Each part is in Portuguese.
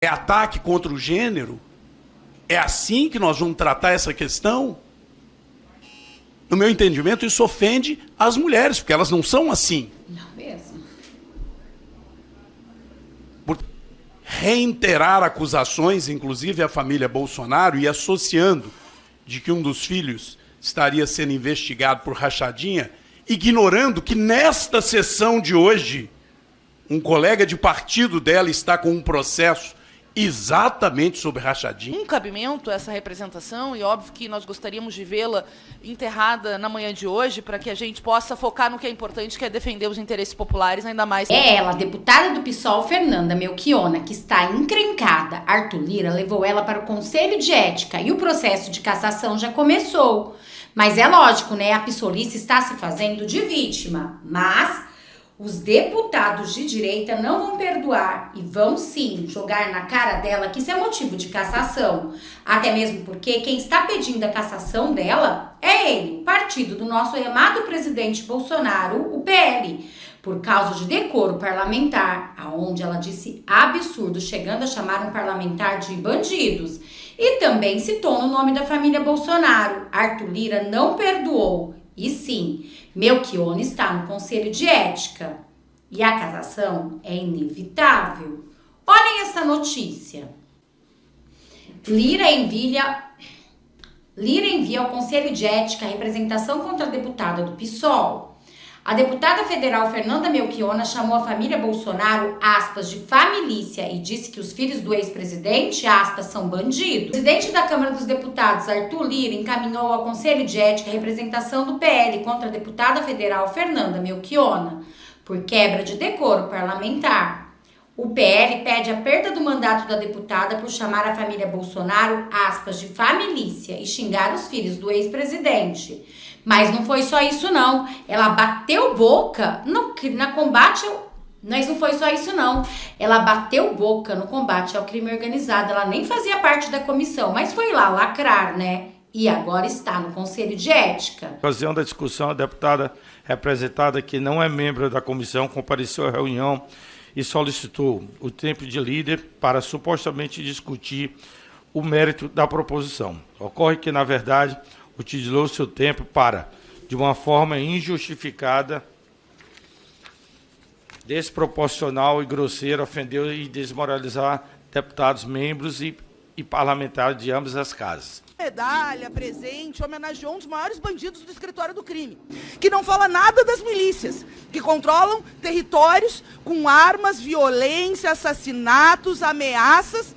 É ataque contra o gênero? É assim que nós vamos tratar essa questão? No meu entendimento, isso ofende as mulheres, porque elas não são assim. Não mesmo. Por reiterar acusações, inclusive à família Bolsonaro, e associando de que um dos filhos estaria sendo investigado por rachadinha, ignorando que nesta sessão de hoje, um colega de partido dela está com um processo exatamente sobre rachadinha. Um cabimento essa representação, e óbvio que nós gostaríamos de vê-la enterrada na manhã de hoje, para que a gente possa focar no que é importante, que é defender os interesses populares, ainda mais... É ela, a deputada do PSOL, Fernanda Melchiona, que está encrencada. Arthur Lira levou ela para o Conselho de Ética e o processo de cassação já começou. Mas é lógico, né? A psolista está se fazendo de vítima, mas... os deputados de direita não vão perdoar e vão sim jogar na cara dela que isso é motivo de cassação. Até mesmo porque quem está pedindo a cassação dela é ele, partido do nosso amado presidente Bolsonaro, o PL, por causa de decoro parlamentar, aonde ela disse absurdo, chegando a chamar um parlamentar de bandidos. E também citou no nome da família Bolsonaro. Arthur Lira não perdoou. E sim, Melchiona está no Conselho de Ética. E a cassação é inevitável. Olhem essa notícia. Lira envia ao Conselho de Ética a representação contra a deputada do PSOL. A deputada federal Fernanda Melchiona chamou a família Bolsonaro, aspas, de familícia e disse que os filhos do ex-presidente, aspas, são bandidos. O presidente da Câmara dos Deputados, Arthur Lira, encaminhou ao Conselho de Ética a representação do PL contra a deputada federal Fernanda Melchiona, por quebra de decoro parlamentar. O PL pede a perda do mandato da deputada por chamar a família Bolsonaro, aspas, de familícia e xingar os filhos do ex-presidente. Mas não foi só isso não, ela bateu boca na combate ao... Mas não foi só isso não, ela bateu boca no combate ao crime organizado, ela nem fazia parte da comissão, mas foi lá lacrar, né? E agora está no Conselho de Ética. Na ocasião da discussão, a deputada representada, que não é membro da comissão, compareceu à reunião e solicitou o tempo de líder para supostamente discutir o mérito da proposição. Ocorre que, na verdade, utilizou seu tempo para, de uma forma injustificada, desproporcional e grosseira, ofender e desmoralizar deputados, membros e parlamentares de ambas as casas. Medalha, presente, homenageou um dos maiores bandidos do escritório do crime, que não fala nada das milícias, que controlam territórios com armas, violência, assassinatos, ameaças.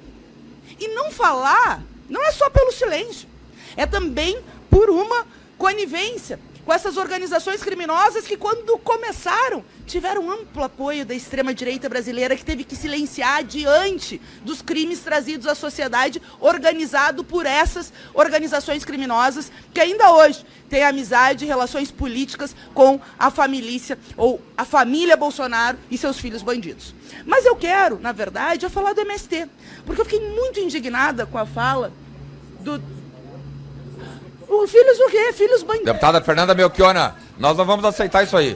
E não falar não é só pelo silêncio, é também por uma conivência com essas organizações criminosas que, quando começaram, tiveram amplo apoio da extrema-direita brasileira, que teve que silenciar diante dos crimes trazidos à sociedade, organizado por essas organizações criminosas, que ainda hoje têm amizade e relações políticas com a família, ou a família Bolsonaro e seus filhos bandidos. Mas eu quero, na verdade, falar do MST, porque eu fiquei muito indignada com a fala do... Filhos o quê? Filhos bandidos. Deputada Fernanda Melchiona, nós não vamos aceitar isso aí.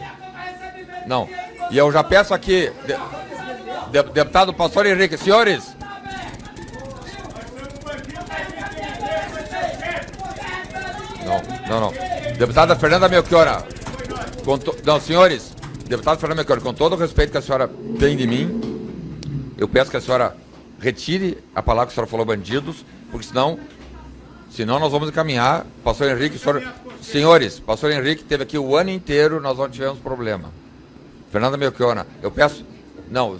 Não. E eu já peço aqui, deputado Pastor Henrique, senhores. Não. Deputada Fernanda Melchiona. Não, senhores. Deputada Fernanda Melchiona, com todo o respeito que a senhora tem de mim, eu peço que a senhora retire a palavra que a senhora falou, bandidos, porque senão nós vamos encaminhar. Pastor Henrique, senhores, Pastor Henrique teve aqui o ano inteiro, nós não tivemos problema. Fernanda Melchiona, eu peço... Não.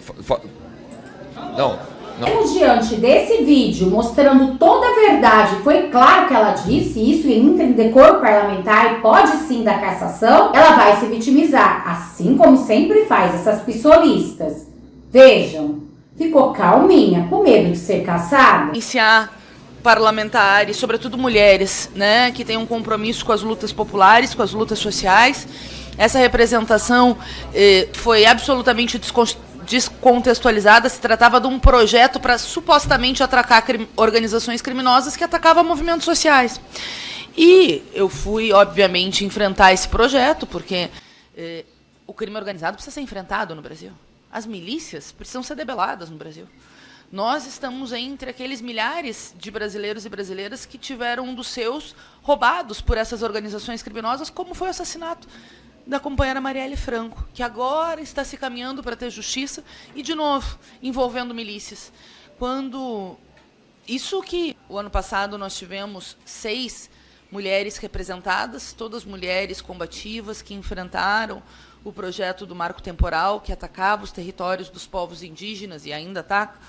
Diante desse vídeo, mostrando toda a verdade, foi claro que ela disse isso e entra em decoro parlamentar e pode sim dar cassação, ela vai se vitimizar, assim como sempre faz essas psolistas. Vejam, ficou calminha, com medo de ser caçada. Iniciar parlamentares, sobretudo mulheres, né, que têm um compromisso com as lutas populares, com as lutas sociais. Essa representação foi absolutamente descontextualizada. Se tratava de um projeto para supostamente atracar organizações criminosas que atacavam movimentos sociais. E eu fui, obviamente, enfrentar esse projeto, porque o crime organizado precisa ser enfrentado no Brasil. As milícias precisam ser debeladas no Brasil. Nós estamos entre aqueles milhares de brasileiros e brasileiras que tiveram um dos seus roubados por essas organizações criminosas, como foi o assassinato da companheira Marielle Franco, que agora está se caminhando para ter justiça e, de novo, envolvendo milícias. Isso que o ano passado nós tivemos 6 mulheres representadas, todas mulheres combativas que enfrentaram o projeto do marco temporal, que atacava os territórios dos povos indígenas e ainda ataca,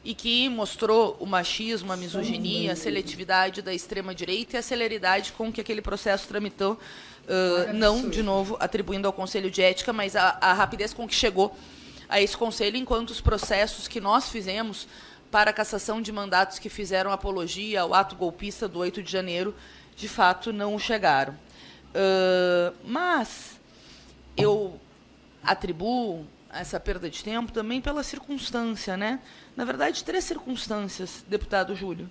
e que mostrou o machismo, a misoginia, a seletividade da extrema-direita e a celeridade com que aquele processo tramitou, não, de novo, atribuindo ao Conselho de Ética, mas a rapidez com que chegou a esse Conselho, enquanto os processos que nós fizemos para a cassação de mandatos que fizeram apologia ao ato golpista do 8 de janeiro, de fato, não chegaram. Mas eu atribuo essa perda de tempo também pela circunstância, né? Na verdade, 3 circunstâncias, deputado Júlio.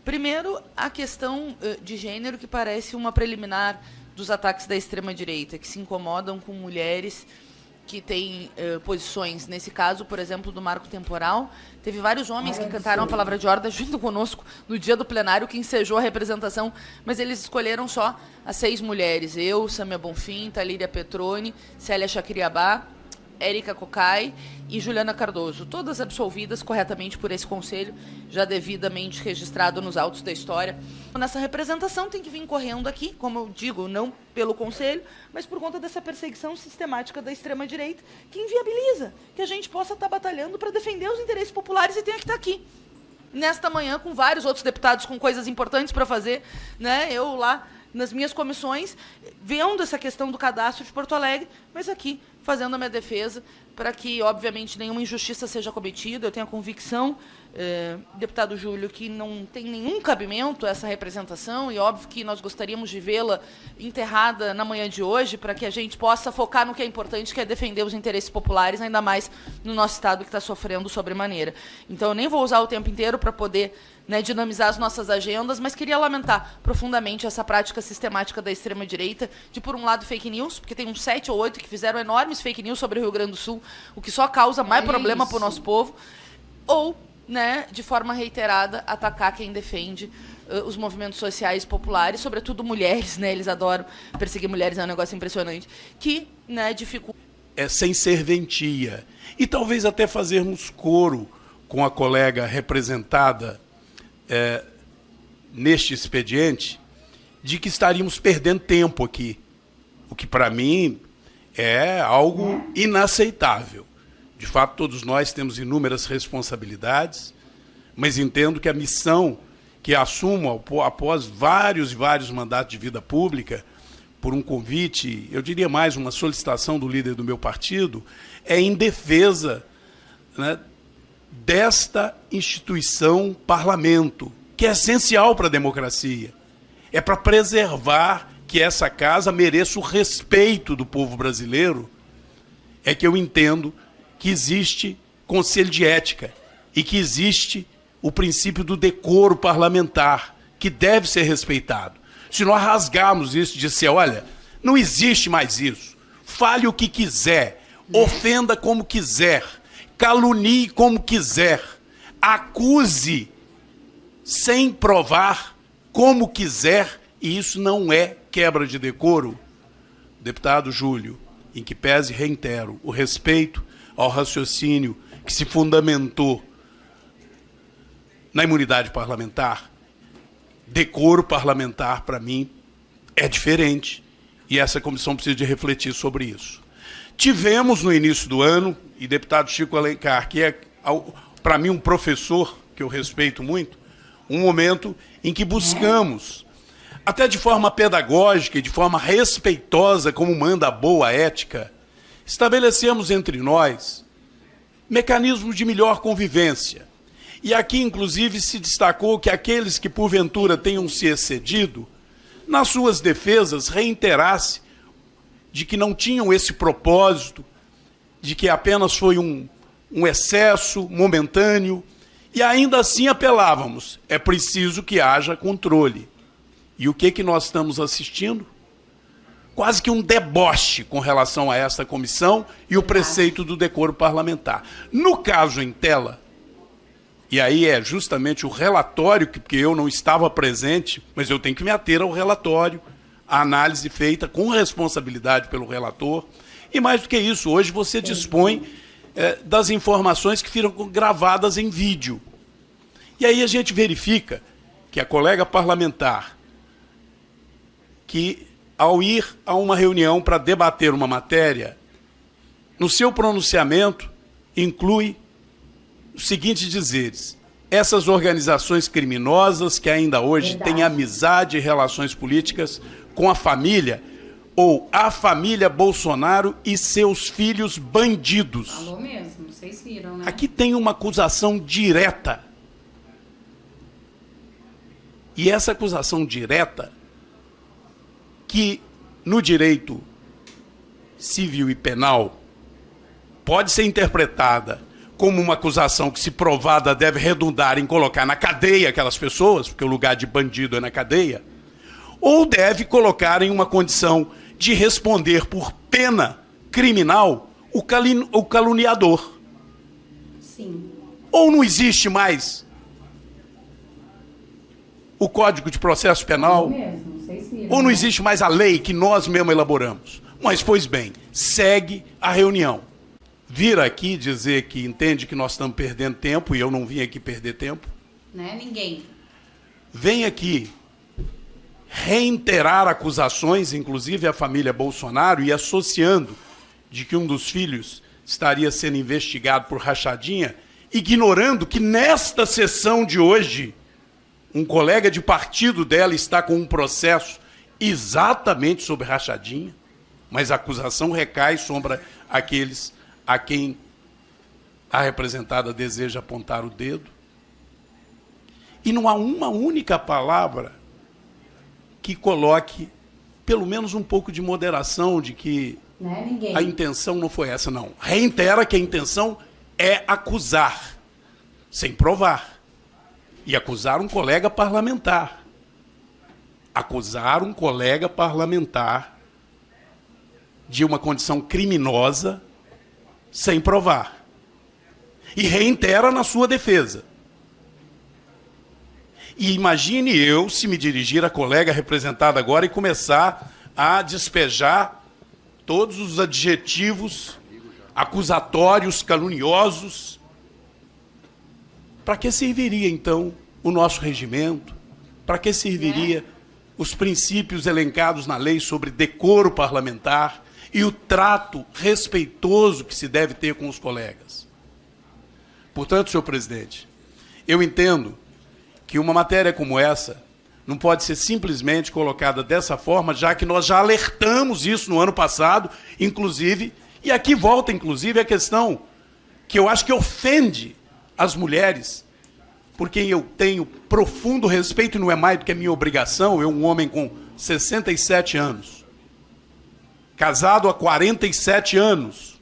Primeiro, a questão de gênero, que parece uma preliminar dos ataques da extrema-direita, que se incomodam com mulheres que têm posições, nesse caso, por exemplo, do marco temporal. Teve vários homens que cantaram a palavra de ordem junto conosco no dia do plenário, que ensejou a representação, mas eles escolheram só as 6 mulheres. Eu, Sâmia Bonfim, Talíria Petroni, Célia Chacriabá, Érica Cocai e Juliana Cardoso, todas absolvidas corretamente por esse conselho, já devidamente registrado nos autos da história. Nessa representação tem que vir correndo aqui, como eu digo, não pelo conselho, mas por conta dessa perseguição sistemática da extrema-direita, que inviabiliza que a gente possa estar batalhando para defender os interesses populares e tenha que estar aqui. Nesta manhã, com vários outros deputados com coisas importantes para fazer, né? Eu lá nas minhas comissões, vendo essa questão do cadastro de Porto Alegre, mas aqui fazendo a minha defesa para que, obviamente, nenhuma injustiça seja cometida. Eu tenho a convicção, deputado Júlio, que não tem nenhum cabimento essa representação, e óbvio que nós gostaríamos de vê-la enterrada na manhã de hoje, para que a gente possa focar no que é importante, que é defender os interesses populares, ainda mais no nosso Estado, que está sofrendo sobremaneira. Então, eu nem vou usar o tempo inteiro para poder, né, dinamizar as nossas agendas, mas queria lamentar profundamente essa prática sistemática da extrema-direita de, por um lado, fake news, porque tem uns 7 ou 8 que fizeram enormes fake news sobre o Rio Grande do Sul, o que só causa mais problema para o nosso povo, ou, né, de forma reiterada, atacar quem defende os movimentos sociais populares, sobretudo mulheres, né, eles adoram perseguir mulheres, é um negócio impressionante, que, né, dificulta. Sem serventia. E talvez até fazermos coro com a colega representada neste expediente, de que estaríamos perdendo tempo aqui, o que para mim é algo inaceitável. De fato, todos nós temos inúmeras responsabilidades, mas entendo que a missão que assumo após vários e vários mandatos de vida pública, por um convite, eu diria mais uma solicitação do líder do meu partido, é em defesa, né, desta instituição parlamento, que é essencial para a democracia. É para preservar que essa casa mereça o respeito do povo brasileiro, é que eu entendo que existe conselho de ética e que existe o princípio do decoro parlamentar, que deve ser respeitado. Se nós rasgarmos isso e disser, olha, não existe mais isso, fale o que quiser, ofenda como quiser, calunie como quiser, acuse sem provar como quiser, e isso não é quebra de decoro, deputado Júlio, em que pese, reitero, o respeito ao raciocínio que se fundamentou na imunidade parlamentar. Decoro parlamentar, para mim, é diferente, e essa comissão precisa de refletir sobre isso. Tivemos no início do ano, e deputado Chico Alencar, que é, para mim, um professor que eu respeito muito, um momento em que buscamos, até de forma pedagógica e de forma respeitosa, como manda a boa ética, estabelecemos entre nós mecanismos de melhor convivência. E aqui, inclusive, se destacou que aqueles que, porventura, tenham se excedido, nas suas defesas, reiterasse de que não tinham esse propósito, de que apenas foi um excesso momentâneo, e ainda assim apelávamos, é preciso que haja controle. E o que nós estamos assistindo? Quase que um deboche com relação a esta comissão e o preceito do decoro parlamentar. No caso em tela, e aí é justamente o relatório, porque eu não estava presente, mas eu tenho que me ater ao relatório, a análise feita com responsabilidade pelo relator. E mais do que isso, hoje você dispõe das informações que ficam gravadas em vídeo. E aí a gente verifica que a colega parlamentar, que ao ir a uma reunião para debater uma matéria, no seu pronunciamento inclui os seguintes dizeres: essas organizações criminosas que ainda hoje têm amizade e relações políticas com a família, ou a família Bolsonaro e seus filhos bandidos. Falou mesmo, vocês viram, né? Aqui tem uma acusação direta. E essa acusação direta, que no direito civil e penal pode ser interpretada como uma acusação que, se provada, deve redundar em colocar na cadeia aquelas pessoas, porque o lugar de bandido é na cadeia, ou deve colocar em uma condição de responder por pena criminal o caluniador. Sim. Ou não existe mais o Código de Processo Penal, Mesmo, vocês viram, ou não né? existe mais a lei que nós mesmos elaboramos. Mas, pois bem, segue a reunião. Vir aqui dizer que entende que nós estamos perdendo tempo, e eu não vim aqui perder tempo. Né? Ninguém. Vem aqui reiterar acusações, inclusive à família Bolsonaro, e associando de que um dos filhos estaria sendo investigado por rachadinha, ignorando que nesta sessão de hoje um colega de partido dela está com um processo exatamente sobre rachadinha, mas a acusação recai sobre aqueles a quem a representada deseja apontar o dedo. E não há uma única palavra que coloque pelo menos um pouco de moderação de que Né? Ninguém. a intenção não foi essa, não. Reitera que a intenção é acusar, sem provar. E acusar um colega parlamentar. Acusar um colega parlamentar de uma condição criminosa sem provar. E reitera na sua defesa. E imagine eu se me dirigir à colega representada agora e começar a despejar todos os adjetivos acusatórios, caluniosos. Para que serviria, então, o nosso regimento? Para que serviria os princípios elencados na lei sobre decoro parlamentar e o trato respeitoso que se deve ter com os colegas? Portanto, senhor presidente, eu entendo que uma matéria como essa não pode ser simplesmente colocada dessa forma, já que nós já alertamos isso no ano passado, inclusive, e aqui volta, inclusive, a questão que eu acho que ofende as mulheres, por quem eu tenho profundo respeito, e não é mais do que a minha obrigação, eu, um homem com 67 anos, casado há 47 anos,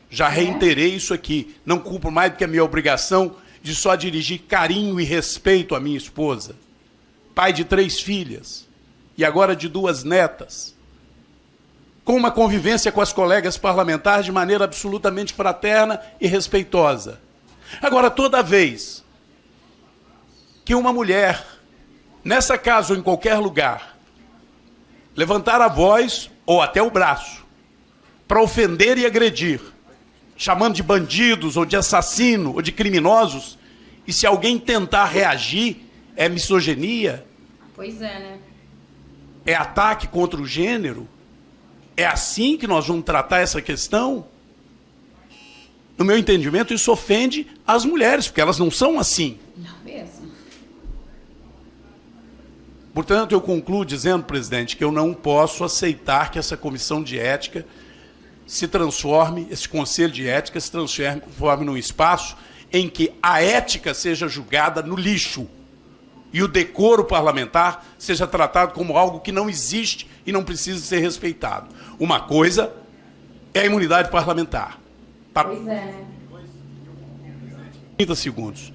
já reiterei isso aqui, não cumpro mais do que a minha obrigação de só dirigir carinho e respeito à minha esposa, pai de 3 filhas, e agora de 2 netas, com uma convivência com as colegas parlamentares de maneira absolutamente fraterna e respeitosa. Agora, toda vez que uma mulher, nessa casa ou em qualquer lugar, levantar a voz ou até o braço para ofender e agredir, chamando de bandidos ou de assassino ou de criminosos, e se alguém tentar reagir, é misoginia, Pois é, né? é ataque contra o gênero. É assim que nós vamos tratar essa questão? No meu entendimento, isso ofende as mulheres, porque elas não são assim. Não mesmo. Portanto, eu concluo dizendo, presidente, que eu não posso aceitar que essa comissão de ética se transforme, esse conselho de ética se transforme num espaço em que a ética seja julgada no lixo e o decoro parlamentar seja tratado como algo que não existe e não precisa ser respeitado. Uma coisa é a imunidade parlamentar. Pois é, né? 30 segundos.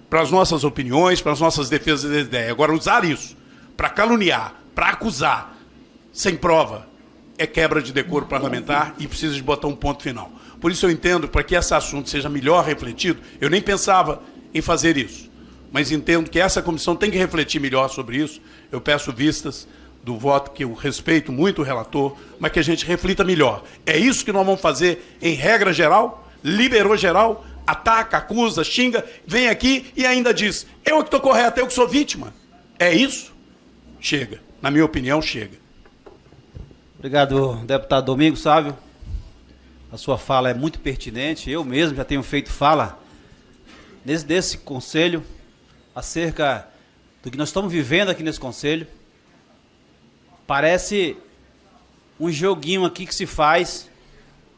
Para as nossas opiniões, para as nossas defesas de ideia. Agora, usar isso para caluniar, para acusar, sem prova, é quebra de decoro parlamentar e precisa de botar um ponto final. Por isso eu entendo, para que esse assunto seja melhor refletido, eu nem pensava em fazer isso. Mas entendo que essa comissão tem que refletir melhor sobre isso. Eu peço vistas do voto, que eu respeito muito o relator, mas que a gente reflita melhor. É isso que nós vamos fazer em regra geral? Liberou geral? Ataca, acusa, xinga, vem aqui e ainda diz, eu que estou correto, eu que sou vítima. É isso? Chega. Na minha opinião, chega. Obrigado, deputado Domingos Sávio. A sua fala é muito pertinente. Eu mesmo já tenho feito fala desse conselho acerca do que nós estamos vivendo aqui nesse conselho. Parece um joguinho aqui que se faz,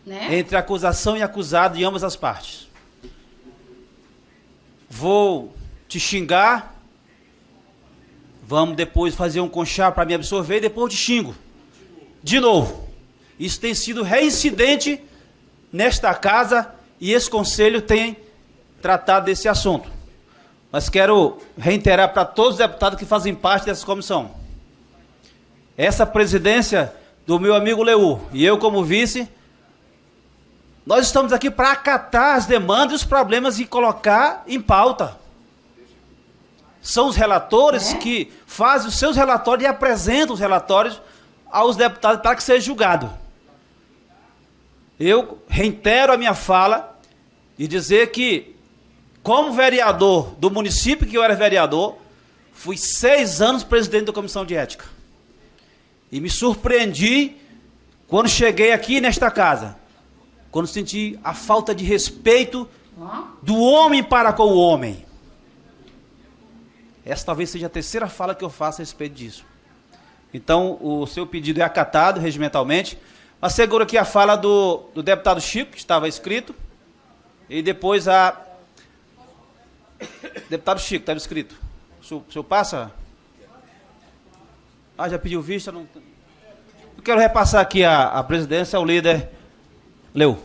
né, entre acusação e acusado de ambas as partes. Vou te xingar, vamos depois fazer um conchá para me absorver e depois eu te xingo. De novo. Isso tem sido reincidente nesta casa e esse conselho tem tratado desse assunto. Mas quero reiterar para todos os deputados que fazem parte dessa comissão. Essa presidência do meu amigo Leu e eu como vice, nós estamos aqui para acatar as demandas e os problemas e colocar em pauta. São os relatores que fazem os seus relatórios e apresentam os relatórios aos deputados para que seja julgado. Eu reitero a minha fala e dizer que, como vereador do município que eu era vereador, fui 6 anos presidente da Comissão de Ética. E me surpreendi quando cheguei aqui nesta casa, quando senti a falta de respeito do homem para com o homem. Essa talvez seja a terceira fala que eu faço a respeito disso. Então, o seu pedido é acatado regimentalmente. Asseguro aqui a fala do deputado Chico, que estava escrito, e depois a... Deputado Chico, estava escrito. O senhor passa? Ah, já pediu vista? Não... Eu quero repassar aqui a presidência ao líder Leu.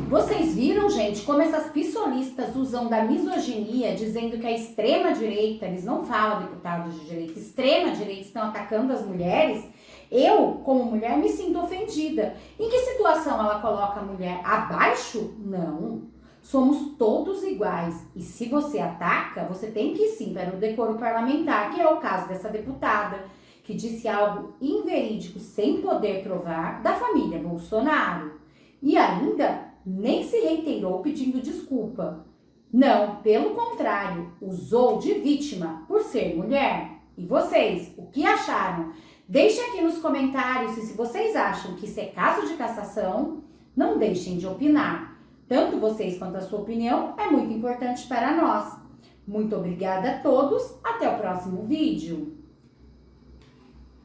Vocês viram, gente, como essas pissolistas usam da misoginia, dizendo que a extrema-direita, eles não falam deputados de direita, extrema-direita estão atacando as mulheres? Eu, como mulher, me sinto ofendida. Em que situação ela coloca a mulher abaixo? Não. Somos todos iguais. E se você ataca, você tem que ir sim para o decoro parlamentar, que é o caso dessa deputada, que disse algo inverídico sem poder provar da família Bolsonaro. E ainda nem se reiterou pedindo desculpa. Não, pelo contrário, usou de vítima por ser mulher. E vocês, o que acharam? Deixe aqui nos comentários se vocês acham que isso é caso de cassação. Não deixem de opinar. Tanto vocês quanto a sua opinião é muito importante para nós. Muito obrigada a todos. Até o próximo vídeo.